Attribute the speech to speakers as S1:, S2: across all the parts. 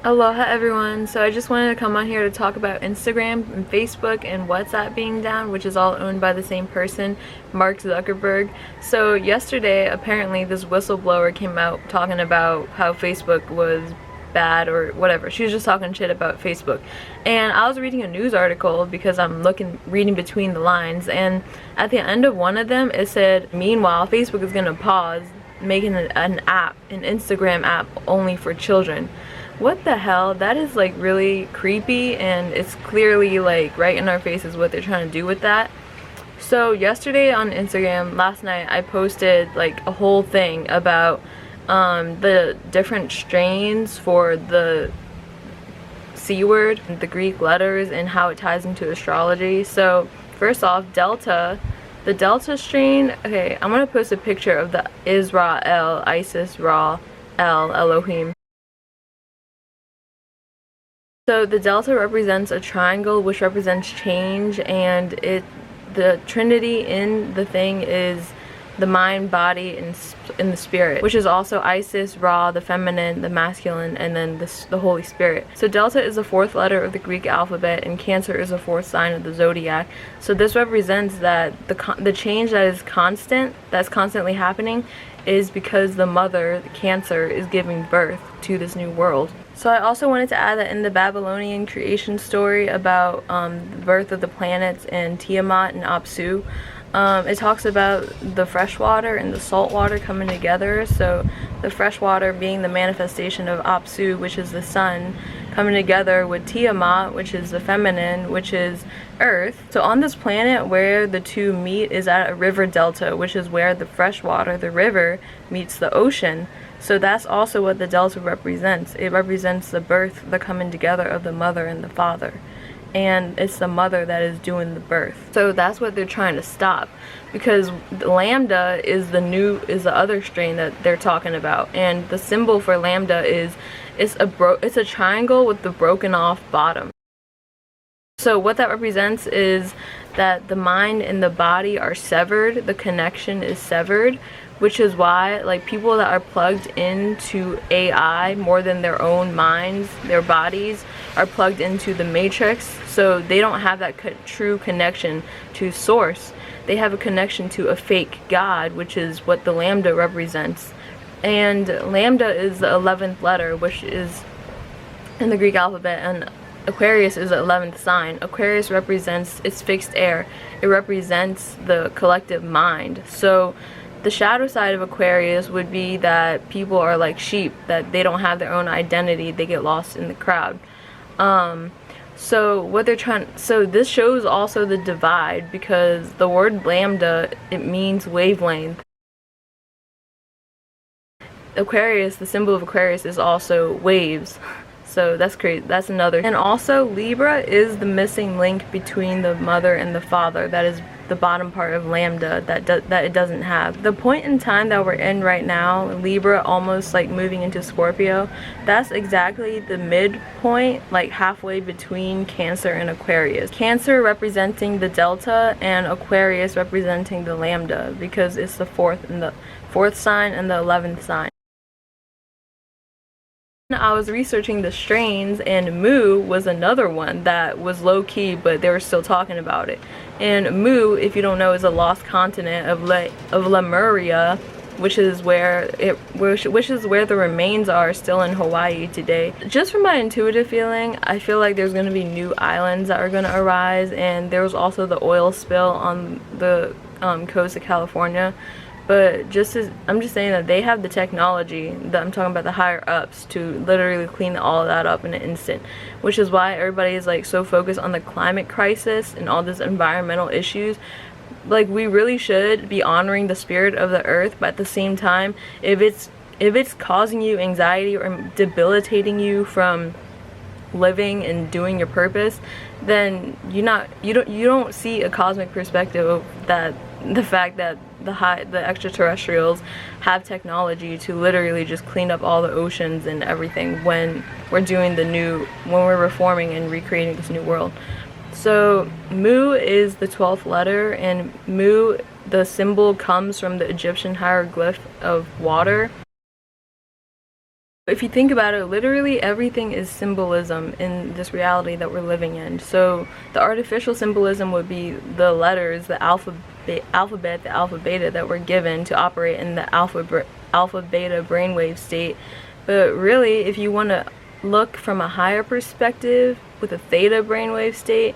S1: Aloha everyone. So I just wanted to come on here to talk about Instagram and Facebook and WhatsApp being down, which is all owned by the same person, Mark Zuckerberg. So yesterday apparently this whistleblower came out talking about how Facebook was bad or whatever. She was just talking shit about Facebook. And I was reading a news article because I'm reading between the lines, and at the end of one of them it said, meanwhile Facebook is gonna pause making an Instagram app only for children. What the hell? That is like really creepy, and it's clearly like right in our faces what they're trying to do with that. So yesterday on Instagram, last night, I posted like a whole thing about the different strains for the C word, the Greek letters, and how it ties into astrology. So first off, the Delta strain, okay, I'm gonna post a picture of the Israel, Isis, Ra, El, Elohim. So the delta represents a triangle, which represents change, and the trinity in the thing is the mind, body, and the spirit, which is also Isis, Ra, the feminine, the masculine, and then the Holy Spirit. So Delta is the fourth letter of the Greek alphabet, and Cancer is the fourth sign of the zodiac. So this represents that the change that is constant, that's constantly happening, is because the mother, Cancer, is giving birth to this new world. So I also wanted to add that in the Babylonian creation story about the birth of the planets and Tiamat and Apsu, it talks about the fresh water and the salt water coming together. So the fresh water being the manifestation of Apsu, which is the sun, coming together with Tiamat, which is the feminine, which is earth. So on this planet where the two meet is at a river delta, which is where the fresh water, the river, meets the ocean. So that's also what the delta represents. It represents the birth, the coming together of the mother and the father. And it's the mother that is doing the birth. So that's what they're trying to stop, because Lambda is the other strain that they're talking about, and the symbol for Lambda is it's a triangle with the broken off bottom. So what that represents is that the mind and the body are severed, the connection is severed, which is why like people that are plugged into AI more than their own minds, their bodies, are plugged into the matrix, so they don't have that true connection to source. They have a connection to a fake God, which is what the Lambda represents. And Lambda is the 11th letter, which is in the Greek alphabet, and Aquarius is the 11th sign. Aquarius represents, it's fixed air. It represents the collective mind. So the shadow side of Aquarius would be that people are like sheep, that they don't have their own identity, they get lost in the crowd. So what they're so this shows also the divide, because the word lambda, it means wavelength. Aquarius, the symbol of Aquarius is also waves. So that's crazy. That's another. And also Libra is the missing link between the mother and the father. That is the bottom part of Lambda that it doesn't have. The point in time that we're in right now, Libra almost like moving into Scorpio, that's exactly the midpoint, like halfway between Cancer and Aquarius. Cancer representing the Delta and Aquarius representing the Lambda, because it's the fourth sign and the 11th sign. I was researching the strains, and Mu was another one that was low-key, but they were still talking about it. And Mu, if you don't know, is a lost continent of Lemuria, which is where the remains are still in Hawaii today. Just from my intuitive feeling, I feel like there's going to be new islands that are going to arise, and there was also the oil spill on the coast of California. But I'm just saying that they have the technology, that I'm talking about the higher ups, to literally clean all of that up in an instant, which is why everybody is like so focused on the climate crisis and all these environmental issues. Like, we really should be honoring the spirit of the earth, but at the same time, if it's causing you anxiety or debilitating you from living and doing your purpose, then you don't see a cosmic perspective of that, the fact that the extraterrestrials have technology to literally just clean up all the oceans and everything when we're reforming and recreating this new world. So Mu is the 12th letter, and Mu, the symbol, comes from the Egyptian hieroglyph of water. If you think about it, literally everything is symbolism in this reality that we're living in. So the artificial symbolism would be the letters, the alphabet, the alpha beta that we're given to operate in the alpha beta brainwave state. But really, if you want to look from a higher perspective with a theta brainwave state,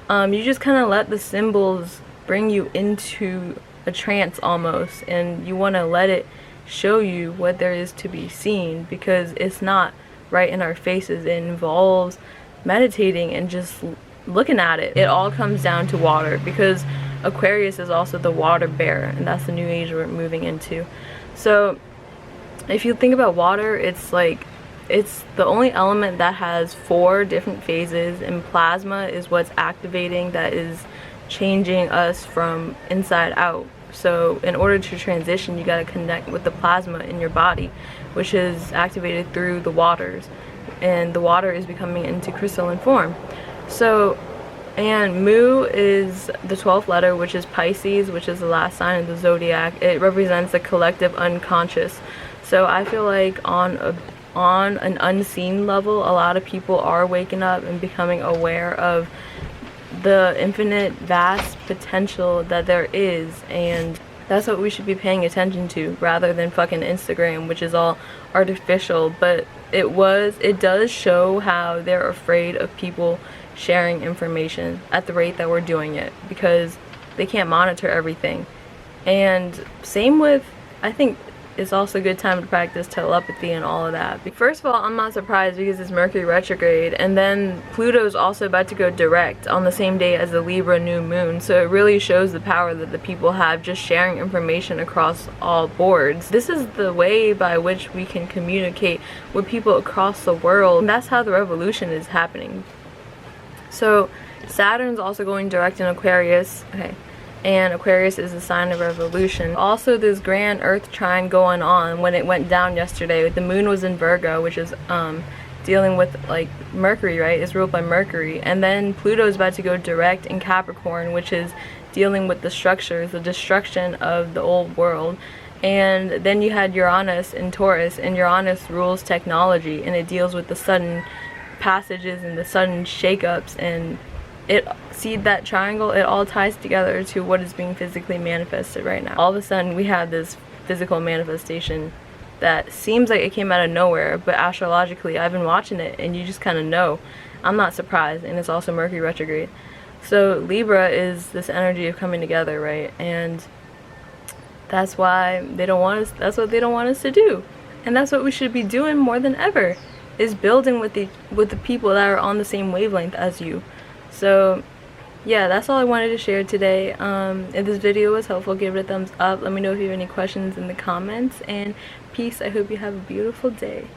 S1: you just kind of let the symbols bring you into a trance almost, and you want to let it show you what there is to be seen, because it's not right in our faces. It involves meditating and just looking at it. It all comes down to water, because Aquarius is also the water bearer, and that's the new age we're moving into. So if you think about water, it's like it's the only element that has 4 different phases, and plasma is what's activating, that is changing us from inside out. So in order to transition, you got to connect with the plasma in your body, which is activated through the waters, and the water is becoming into crystalline form. So, and Mu is the 12th letter, which is Pisces, which is the last sign of the zodiac. It represents the collective unconscious. So I feel like on an unseen level, a lot of people are waking up and becoming aware of the infinite vast potential that there is, and that's what we should be paying attention to, rather than fucking Instagram, which is all artificial. But it does show how they're afraid of people sharing information at the rate that we're doing it, because they can't monitor everything. And same with, I think it's also a good time to practice telepathy and all of that. First of all, I'm not surprised, because it's Mercury retrograde, and then Pluto's also about to go direct on the same day as the Libra new moon. So it really shows the power that the people have just sharing information across all boards. This is the way by which we can communicate with people across the world, and that's how the revolution is happening. So Saturn's also going direct in Aquarius. Okay. And Aquarius is a sign of revolution. Also, this grand Earth trine going on when it went down yesterday. The moon was in Virgo, which is dealing with like Mercury, right? It's ruled by Mercury. And then Pluto's about to go direct in Capricorn, which is dealing with the structures, the destruction of the old world. And then you had Uranus in Taurus, and Uranus rules technology, and it deals with the sudden passages and the sudden shakeups, and see that triangle, it all ties together to what is being physically manifested right now. All of a sudden we have this physical manifestation that seems like it came out of nowhere, but astrologically I've been watching it, and you just kind of know. I'm not surprised, and it's also Mercury retrograde. So Libra is this energy of coming together, right? And that's why they don't want us, that's what they don't want us to do. And that's what we should be doing more than ever, is building with the people that are on the same wavelength as you. So yeah, that's all I wanted to share today. If this video was helpful, give it a thumbs up. Let me know if you have any questions in the comments, and peace. I hope you have a beautiful day.